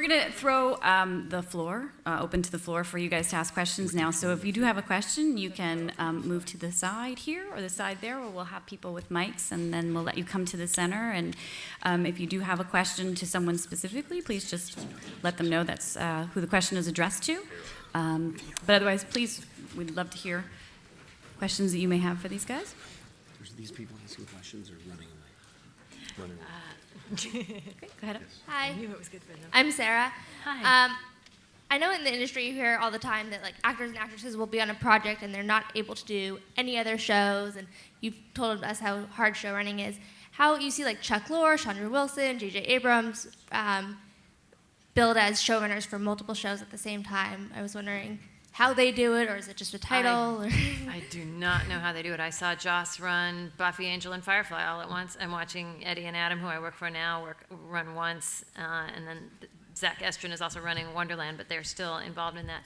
we're going to throw the floor, open to the floor for you guys to ask questions now. So if you do have a question, you can move to the side here or the side there, where we'll have people with mics, and then we'll let you come to the center. And if you do have a question to someone specifically, please just let them know that's who the question is addressed to. But otherwise, please, we'd love to hear questions that you may have for these guys. There's these people asking questions or running away? Okay, go ahead. Yes. Hi. I knew it was good for them. I'm Sarah. Hi. I know in the industry you hear all the time that like actors and actresses will be on a project and they're not able to do any other shows, and you've told us how hard show running is. How you see like Chuck Lorre, Chandra Wilson, J.J. Abrams build as showrunners for multiple shows at the same time. I was wondering how they do it, or is it just a title? I do not know how they do it. I saw Joss run Buffy, Angel, and Firefly all at once. I'm watching Eddie and Adam, who I work for now, run once, and then Zach Estrin is also running Wonderland, but they're still involved in that.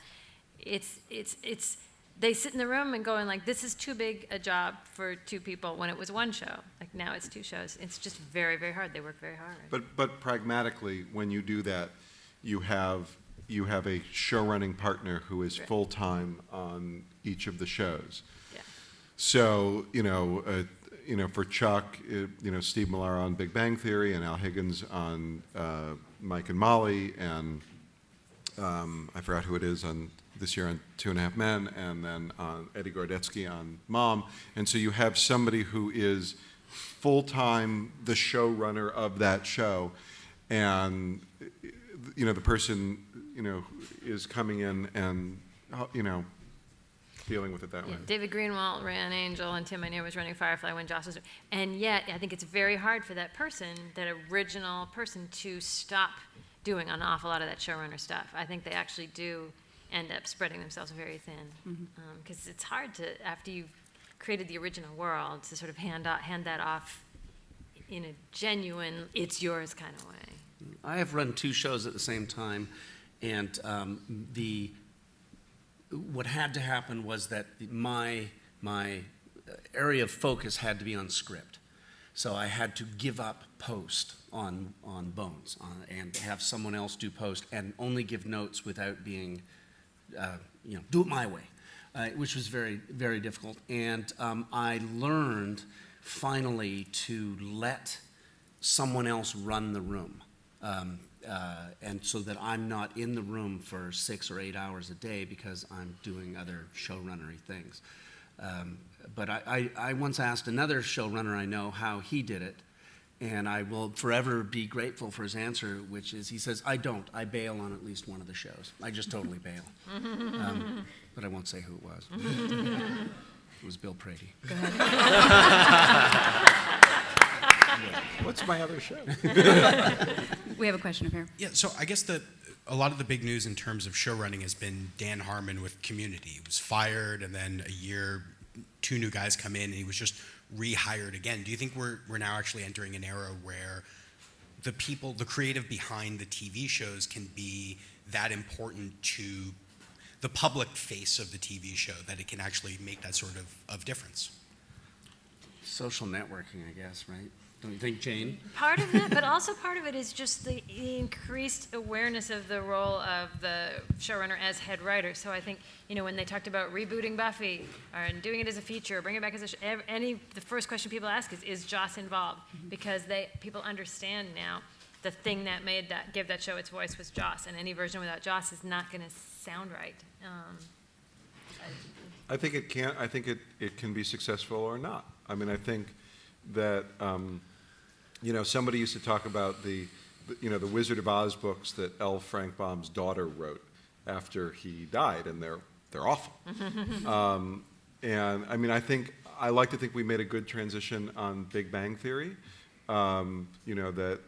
They sit in the room and going like, this is too big a job for two people when it was one show. Like now it's two shows. It's just very, very hard. They work very hard. But pragmatically, when you do that, you have a show-running partner who is full-time on each of the shows. Yeah. So, for Chuck, Steve Millar on Big Bang Theory, and Al Higgins on Mike and Molly, and I forgot who it is on this year on 2.5 Men, and then on Eddie Gordetsky on Mom. And so you have somebody who is full-time the showrunner of that show, and the person is coming in and dealing with it that way. David Greenwald ran Angel, and Tim Minear was running Firefly when Joss was. And yet, I think it's very hard for that person, that original person, to stop doing an awful lot of that showrunner stuff. I think they actually do end up spreading themselves very thin, because it's hard to, after you've created the original world, to sort of hand that off in a genuine, it's yours kind of way. I have run two shows at the same time, and what had to happen was that my area of focus had to be on script. So I had to give up post on Bones and have someone else do post, and only give notes without being, do it my way, which was very, very difficult. And I learned finally to let someone else run the room. And so that I'm not in the room for 6 or 8 hours a day because I'm doing other showrunnery things. But I once asked another showrunner I know how he did it, and I will forever be grateful for his answer, which is, he says, I bail on at least one of the shows. I just totally bail. But I won't say who it was. It was Bill Prady. Go ahead. What's my other show? We have a question up here. Yeah, so I guess a lot of the big news in terms of show running has been Dan Harmon with Community. He was fired, and then a year, 2 new guys come in, and he was just rehired again. Do you think we're now actually entering an era where the creative behind the TV shows can be that important to the public face of the TV show that it can actually make that sort of difference? Social networking, I guess, right? Don't you think, Jane? Part of it, but also part of it is just the increased awareness of the role of the showrunner as head writer. So I think, when they talked about rebooting Buffy or doing it as a feature, bring it back as the first question people ask is Joss involved? Because people understand now the thing that gave that show its voice was Joss, and any version without Joss is not going to sound right. I think it can. I think it can be successful or not. I mean, I think that somebody used to talk about the Wizard of Oz books that L. Frank Baum's daughter wrote after he died, and they're awful. And I mean, I like to think we made a good transition on Big Bang Theory. That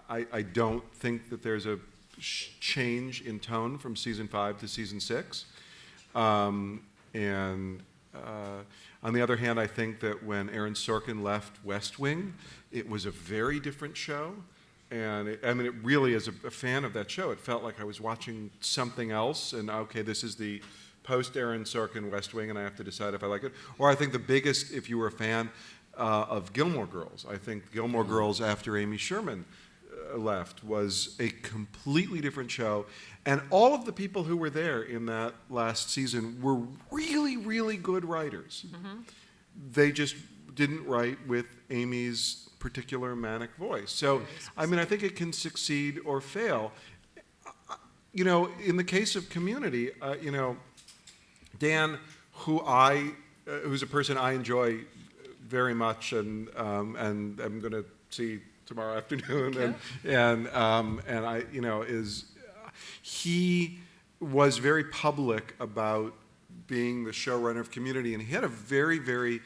I don't think that there's a change in tone from season 5 to season 6. On the other hand, I think that when Aaron Sorkin left West Wing, it was a very different show. And it really, as a fan of that show, it felt like I was watching something else. And okay, this is the post-Aaron Sorkin West Wing, and I have to decide if I like it. Or I think the biggest, if you were a fan of Gilmore Girls, I think Gilmore Girls after Amy Sherman left was a completely different show. And all of the people who were there in that last season were really, really good writers. They just didn't write with Amy's particular manic voice. So, I mean, I think it can succeed or fail. You know, in the case of Community, you know, Dan, who's a person I enjoy very much, and I'm going to see tomorrow afternoon, and I, you know, he was very public about being the showrunner of Community, and he had a very, very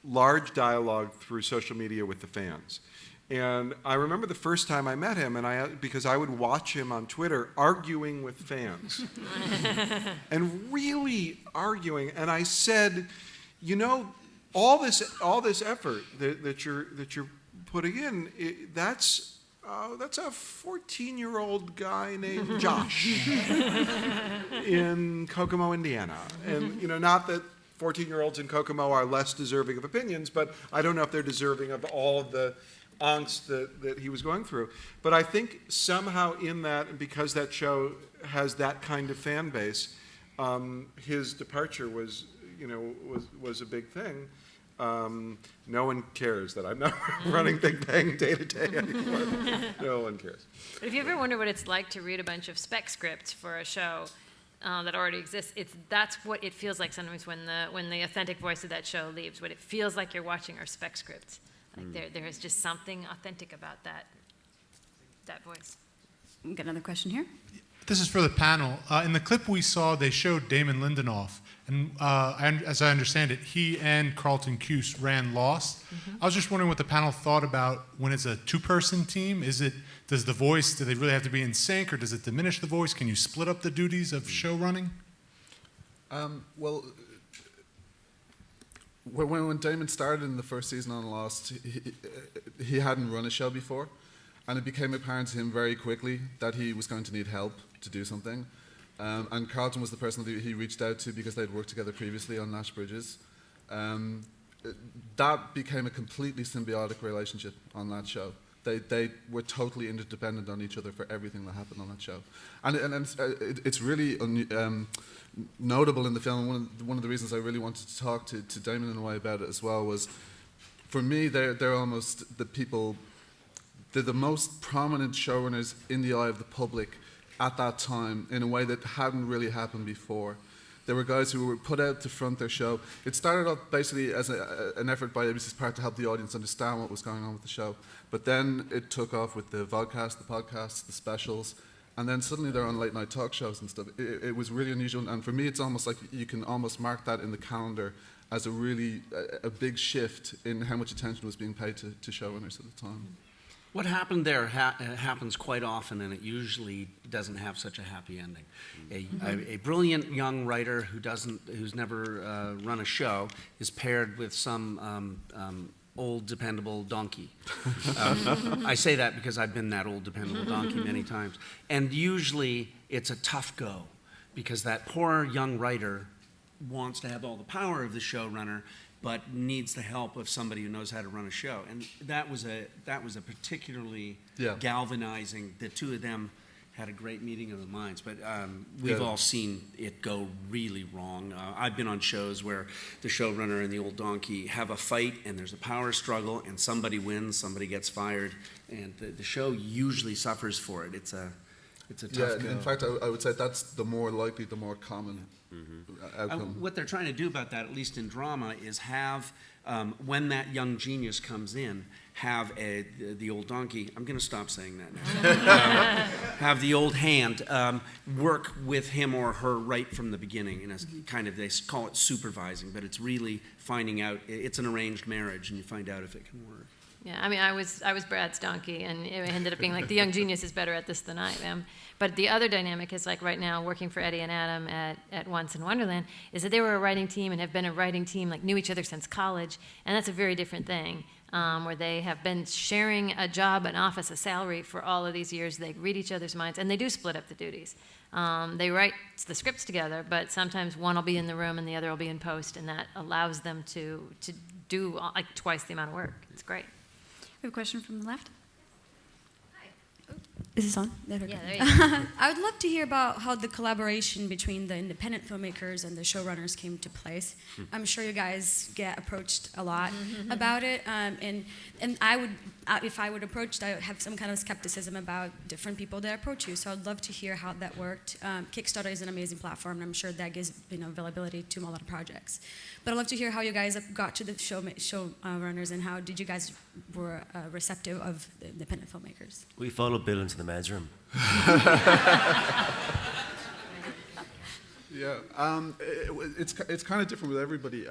large dialogue through social media with the fans. And I remember the first time I met him, because I would watch him on Twitter arguing with fans, and really arguing. And I said, you know, all this effort that you're putting in, that's a 14-year-old guy named Josh in Kokomo, Indiana. And you know, not that 14-year-olds in Kokomo are less deserving of opinions, but I don't know if they're deserving of all of the angst that he was going through. But I think somehow in that, because that show has that kind of fan base, his departure was a big thing. No one cares that I'm not running Big Bang day to day anymore. No one cares. But if you ever wonder what it's like to read a bunch of spec scripts for a show that already exists, that's what it feels like sometimes when the authentic voice of that show leaves. What it feels like you're watching are spec scripts. Like there is just something authentic about that voice. We've got another question here. This is for the panel. In the clip we saw, they showed Damon Lindelof, and as I understand it, he and Carlton Cuse ran Lost. I was just wondering what the panel thought about when it's a two-person team. Do they really have to be in sync, or does it diminish the voice? Can you split up the duties of show running? Well, when Damon started in the first season on Lost, he hadn't run a show before, and it became apparent to him very quickly that he was going to need help to do something. And Carlton was the person that he reached out to because they'd worked together previously on Nash Bridges. That became a completely symbiotic relationship on that show. They were totally interdependent on each other for everything that happened on that show. And it's really notable in the film. One of the reasons I really wanted to talk to Damon in a way about it as well was, for me, they're almost the people, they're the most prominent showrunners in the eye of the public at that time in a way that hadn't really happened before. There were guys who were put out to front their show. It started off basically as an effort by ABC's part to help the audience understand what was going on with the show. But then it took off with the vodcast, the podcasts, the specials, and then suddenly they're on late night talk shows and stuff. It was really unusual, and for me it's almost like you can almost mark that in the calendar as a really a big shift in how much attention was being paid to showrunners at the time. What happened there happens quite often, and it usually doesn't have such a happy ending. A brilliant young writer who's never run a show is paired with some old dependable donkey. I say that because I've been that old dependable donkey many times. And usually it's a tough go, because that poor young writer wants to have all the power of the showrunner, but needs the help of somebody who knows how to run a show. And that was a particularly galvanizing. The two of them had a great meeting of the minds, but we've all seen it go really wrong. I've been on shows where the showrunner and the old donkey have a fight, and there's a power struggle, and somebody wins, somebody gets fired, and the show usually suffers for it. It's a tough go. In fact, I would say that's the more likely, the more common outcome. What they're trying to do about that, at least in drama, is have, when that young genius comes in, have the old donkey, I'm going to stop saying that now, have the old hand work with him or her right from the beginning. In a kind of, they call it supervising, but it's really finding out, it's an arranged marriage, and you find out if it can work. Yeah, I mean, I was Brad's donkey, and it ended up being like the young genius is better at this than I am. But the other dynamic is, like, right now, working for Eddie and Adam at Once in Wonderland, is that they were a writing team and have been a writing team, like, knew each other since college, and that's a very different thing, where they have been sharing a job, an office, a salary for all of these years. They read each other's minds, and they do split up the duties. They write the scripts together, but sometimes one will be in the room and the other will be in post, and that allows them to do like twice the amount of work. It's great. We have a question from the left. Is this on? There we go. Yeah, there you go. I would love to hear about how the collaboration between the independent filmmakers and the showrunners came to place. I'm sure you guys get approached a lot about it, and I would, if I would approach, I would have some kind of skepticism about different people that approach you. So I'd love to hear how that worked. Kickstarter is an amazing platform, and I'm sure that gives availability to a lot of projects. But I'd love to hear how you guys got to the showrunners and how did you guys were receptive of the independent filmmakers. We followed Bill into the men's room. Yeah, it's kind of different with everybody.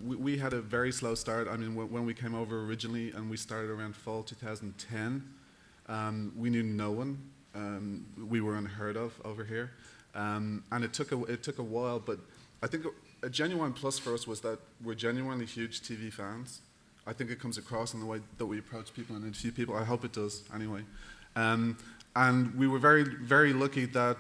We had a very slow start. I mean, when we came over originally and we started around fall 2010, we knew no one. We were unheard of over here, and it took a while. But I think a genuine plus for us was that we're genuinely huge TV fans. I think it comes across in the way that we approach people and interview people. I hope it does, anyway. And we were very, very lucky that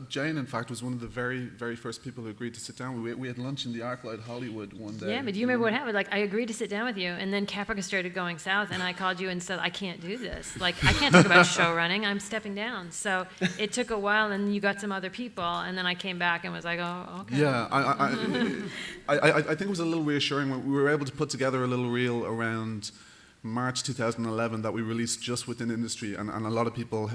Jane, in fact, was one of the very, very first people who agreed to sit down. We had lunch in the ArcLight Hollywood one day. Yeah, but do you remember what happened? Like, I agreed to sit down with you, and then Caprica started going south, and I called you and said, I can't do this. Like, I can't talk about show running. I'm stepping down. So it took a while, and you got some other people, and then I came back and was like, oh, okay. Yeah, I think it was a little reassuring when we were able to put together a little reel around March 2011 that we released just within the industry, and a lot of people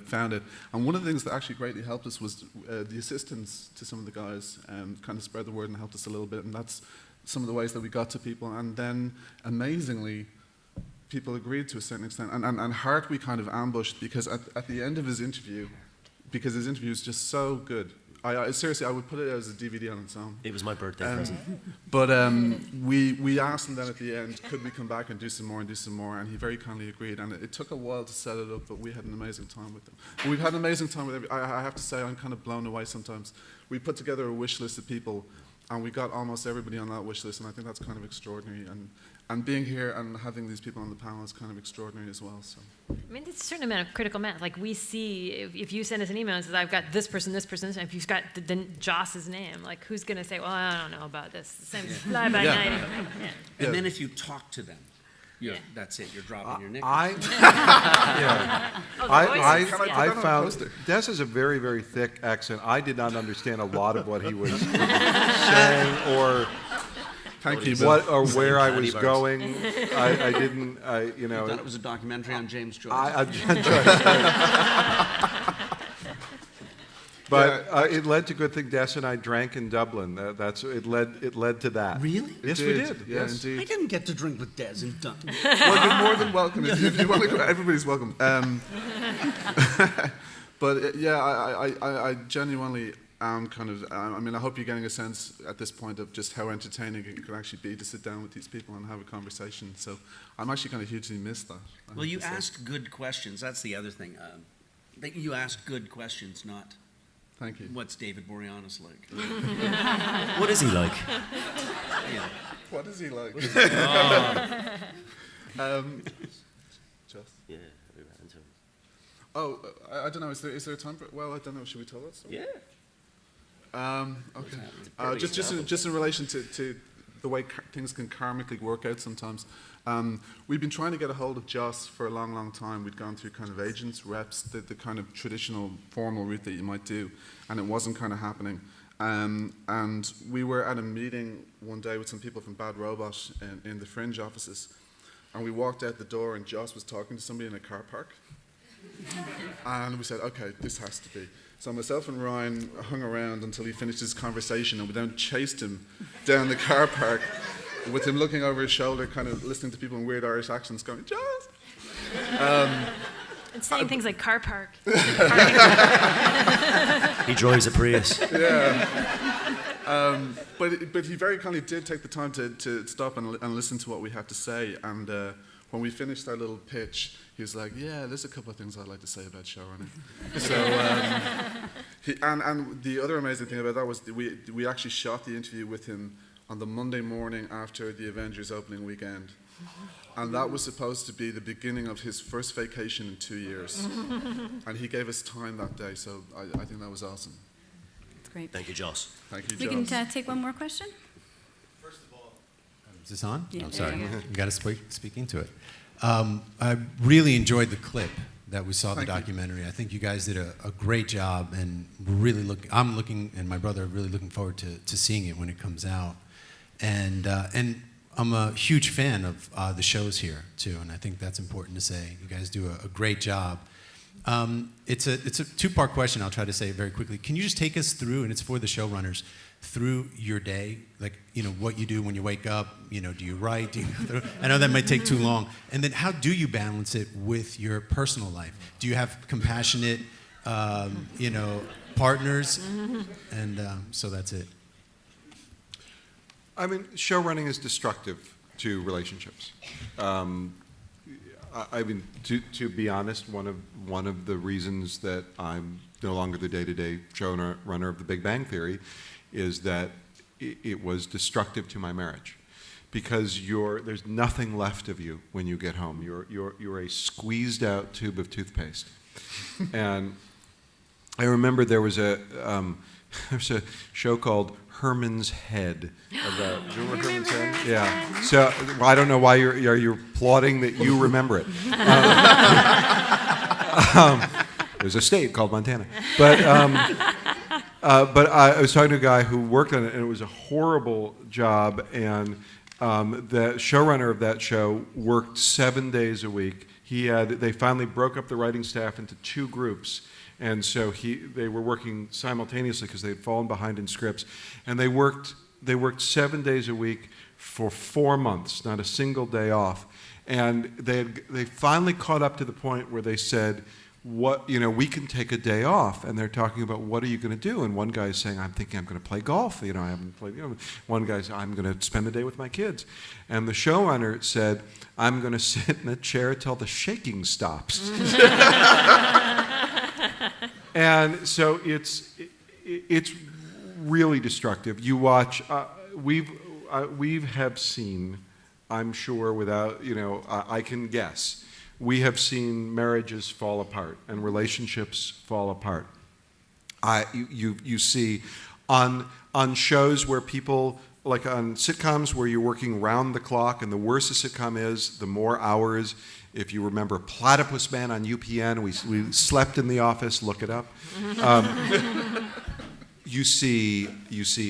found it. And one of the things that actually greatly helped us was the assistance to some of the guys kind of spread the word and helped us a little bit, and that's some of the ways that we got to people. And then, amazingly, people agreed to a certain extent. And Hart we kind of ambushed because at the end of his interview, because his interview was just so good, seriously, I would put it as a DVD on its own. It was my birthday present. But we asked him then at the end, could we come back and do some more, and he very kindly agreed. And it took a while to set it up, but we had an amazing time with him. And we've had an amazing time with I have to say, I'm kind of blown away sometimes. We put together a wish list of people, and we got almost everybody on that wish list, and I think that's kind of extraordinary. And being here and having these people on the panel is kind of extraordinary as well. So. I mean, there's a certain amount of critical mass. Like, we see, if you send us an email and says, I've got this person, and if you've got the Joss's name, like, who's going to say, well, I don't know about this. Same fly by night. Yeah. And then if you talk to them, that's it. You're dropping your nickname. I found Des has a very, very thick accent. I did not understand a lot of what he was saying or... Thank you, what or where I was going. I didn't. You thought it was a documentary on James Joyce. But it led to good thing. Des and I drank in Dublin. It led to that. Really? Yes, we did. Yes, I didn't get to drink with Des in Dublin. Well, you're more than welcome. If you want to go, everybody's welcome. But I genuinely am kind of. I mean, I hope you're getting a sense at this point of just how entertaining it can actually be to sit down with these people and have a conversation. So I'm actually kind of hugely missed that. Well, you asked good questions. That's the other thing. That you asked good questions, not. Thank you. What's David Boreanaz like? What is he like? Yeah. What is he like? Just. Yeah, we ran into him. Oh, I don't know. Is there a time for? Well, I don't know. Should we tell us? Yeah. Okay. Just in relation to the way things can karmically work out sometimes. We've been trying to get a hold of Joss for a long, long time. We'd gone through kind of agents, reps, the kind of traditional formal route that you might do, and it wasn't kind of happening. And we were at a meeting one day with some people from Bad Robot in the Fringe offices, and we walked out the door and Joss was talking to somebody in a car park. And we said, okay, this has to be. So myself and Ryan hung around until he finished his conversation, and we then chased him down the car park with him looking over his shoulder, kind of listening to people in weird Irish accents going, Joss! And saying things like car park. He drives a Prius. Yeah. But he very kindly did take the time to stop and listen to what we had to say. And when we finished our little pitch, he was like, yeah, there's a couple of things I'd like to say about showrunning. So, and the other amazing thing about that was we actually shot the interview with him on the Monday morning after the Avengers opening weekend. And that was supposed to be the beginning of his first vacation in 2 years. And he gave us time that day, so I think that was awesome. That's great. Thank you, Joss. Thank you, We Joss. can take one more question. First of all, is this on? Yeah, I'm sorry. there you go. You got to speak into it. I really enjoyed the clip that we saw the Thank you. documentary. I think you guys did a great job, and I'm looking, and my brother are really looking forward to seeing it when it comes out. And I'm a huge fan of the shows here too, and I think that's important to say. You guys do a great job. It's a two-part question. I'll try to say it very quickly. Can you just take us through, and it's for the showrunners, through your day, like, what you do when you wake up, do you write? I know that might take too long. And then how do you balance it with your personal life? Do you have compassionate, partners? And so that's it. I mean, show running is destructive to relationships. I mean, to be honest, one of the reasons that I'm no longer the day-to-day showrunner of The Big Bang Theory is that it was destructive to my marriage, because there's nothing left of you when you get home. You're a squeezed out tube of toothpaste. And I remember there was a show called Herman's Head. Do you remember Herman's Head? Yeah. So well, I don't know why you're applauding that you remember it. There's a state called Montana, but I was talking to a guy who worked on it, and it was a horrible job. And the showrunner of that show worked 7 days a week. They finally broke up the writing staff into 2 groups. And so they were working simultaneously because they had fallen behind in scripts. And they worked 7 days a week for 4 months, not a single day off. And they finally caught up to the point where they said, we can take a day off. And they're talking about, what are you going to do? And one guy's saying, I'm thinking I'm going to play golf. I haven't played. One guy's, I'm going to spend the day with my kids. And the showrunner said, I'm going to sit in a chair till the shaking stops. And so it's really destructive. You watch. We have seen, I'm sure, without I can guess. We have seen marriages fall apart and relationships fall apart. You see on shows where people, like on sitcoms where you're working round the clock, and the worse a sitcom is, the more hours. If you remember Platypus Man on UPN, we slept in the office, look it up. You see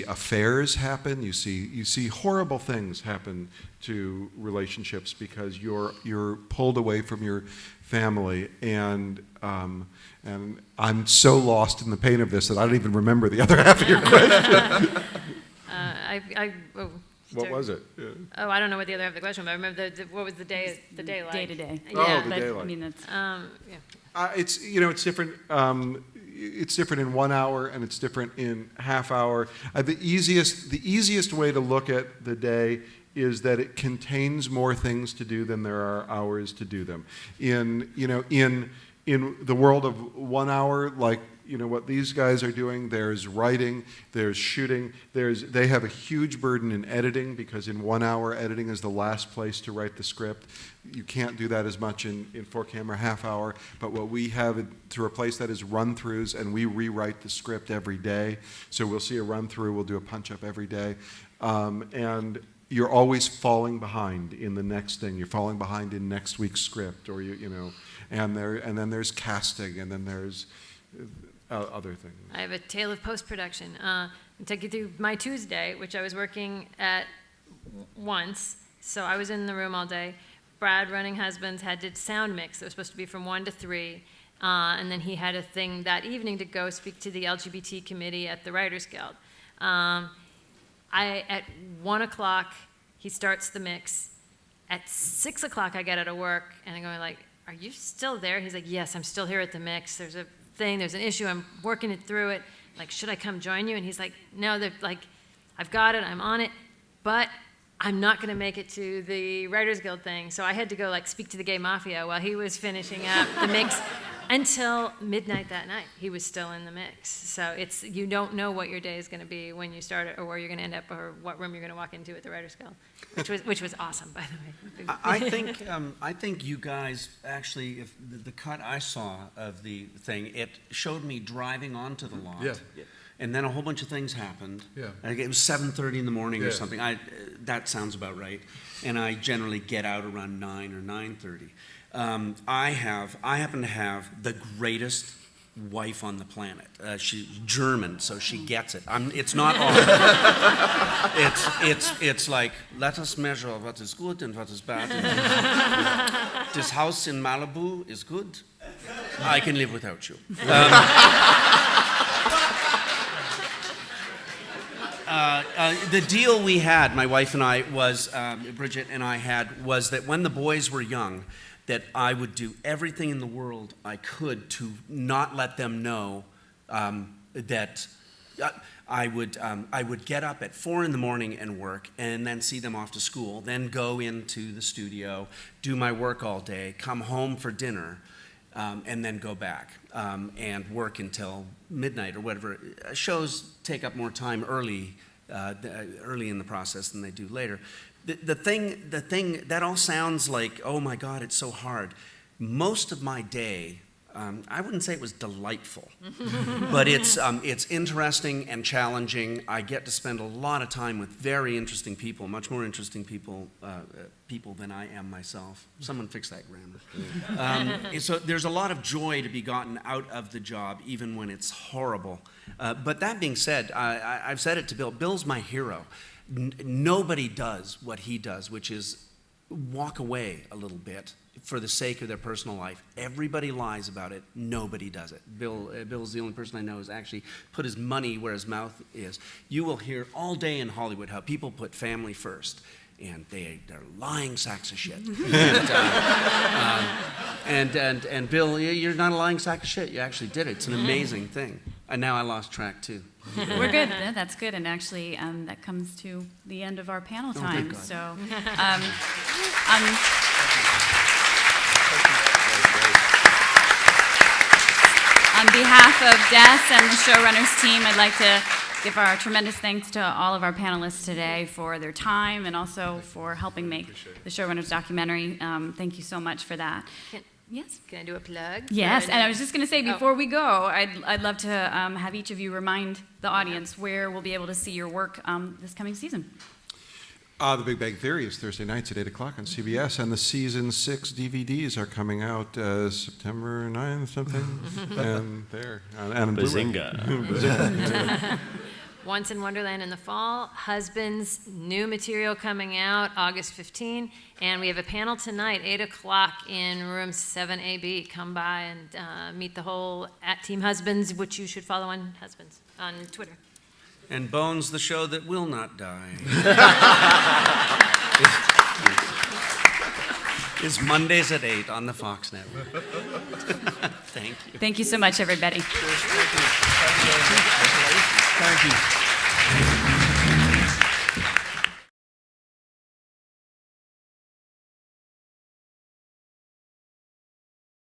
affairs happen. You see horrible things happen to relationships because you're pulled away from your family. And I'm so lost in the pain of this that I don't even remember the other half of your question. What was it? Yeah. Oh, I don't know what the other half of the question, but I remember what was the day like? Day to day. Yeah. The day like. I mean, that's... It's it's different. It's different in 1 hour, and it's different in half hour. The easiest way to look at the day is that it contains more things to do than there are hours to do them. In the world of 1 hour, like what these guys are doing, there's writing, there's shooting, they have a huge burden in editing, because in 1 hour editing is the last place to write the script. You can't do that as much in 4-camera half hour, but what we have to replace that is run-throughs, and we rewrite the script every day. So we'll see a run-through, we'll do a punch-up every day, and you're always falling behind in the next thing. You're falling behind in next week's script, or and then there's casting, and then there's other things. I have a tale of post-production. I'll take you through my Tuesday, which I was working at once. So I was in the room all day. Brad, running husbands, had to sound mix. It was supposed to be from 1 to 3. And then he had a thing that evening to go speak to the LGBT committee at the Writers Guild. At 1 o'clock, he starts the mix. At 6 o'clock, I get out of work, and I'm going like, are you still there? He's like, yes, I'm still here at the mix. There's an issue, I'm working it through it. Like, should I come join you? And he's like, no, I've got it, I'm on it, but I'm not going to make it to the Writers Guild thing. So I had to go speak to the gay mafia while he was finishing up the mix until midnight that night. He was still in the mix. So you don't know what your day is going to be when you start it, or where you're going to end up, or what room you're going to walk into at the Writers Guild, which was awesome, by the way. I think you guys actually, if the cut I saw of the thing, it showed me driving onto the lot. Yeah. And then a whole bunch of things happened. Yeah. Like it was 7:30 in the morning or Yeah. something. That sounds about right. And I generally get out around 9 or 9:30. I happen to have the greatest wife on the planet. She's German, so she gets it. It's not all. It's like, let us measure what is good and what is bad. This house in Malibu is good. I can live without you. The deal we had, my wife and I, was, Bridget and I had, was that when the boys were young, that I would do everything in the world I could to not let them know that I would get up at 4 a.m. and work, and then see them off to school, then go into the studio, do my work all day, come home for dinner, and then go back and work until midnight or whatever. Shows take up more time early in the process than they do later. The thing that all sounds like, oh my God, it's so hard. Most of my day, I wouldn't say it was delightful, but it's interesting and challenging. I get to spend a lot of time with very interesting people, much more interesting people than I am myself. Someone fix that grammar. So there's a lot of joy to be gotten out of the job, even when it's horrible. But that being said, I've said it to Bill. Bill's my hero. Nobody does what he does, which is walk away a little bit for the sake of their personal life. Everybody lies about it. Nobody does it. Bill's the only person I know who's actually put his money where his mouth is. You will hear all day in Hollywood how people put family first, and they're lying sacks of shit. And Bill, you're not a lying sack of shit. You actually did it. It's an amazing thing. And now I lost track too. We're good. That's good. And actually, that comes to the end of our panel time. God. So, on behalf of Des and the Showrunners team, I'd like to give our tremendous thanks to all of our panelists today for their time and also for helping make the Showrunners documentary. Thank you so much for that. Yes? Can I do a plug? Yes, and I was just going to say, before we go, I'd love to have each of you remind the audience where we'll be able to see your work this coming season. The Big Bang Theory is Thursday nights at 8 o'clock on CBS, and the season 6 DVDs are coming out September 9th, something, and there. And Bazinga. Once in Wonderland in the fall, Husbands, new material coming out August 15, and we have a panel tonight, 8 o'clock in room 7AB. Come by and meet the whole @Team Husbands, which you should follow on Husbands on Twitter. And Bones, the show that will not die, is Mondays at 8 on the Fox Network. Thank you. Thank you so much, everybody. Thank you.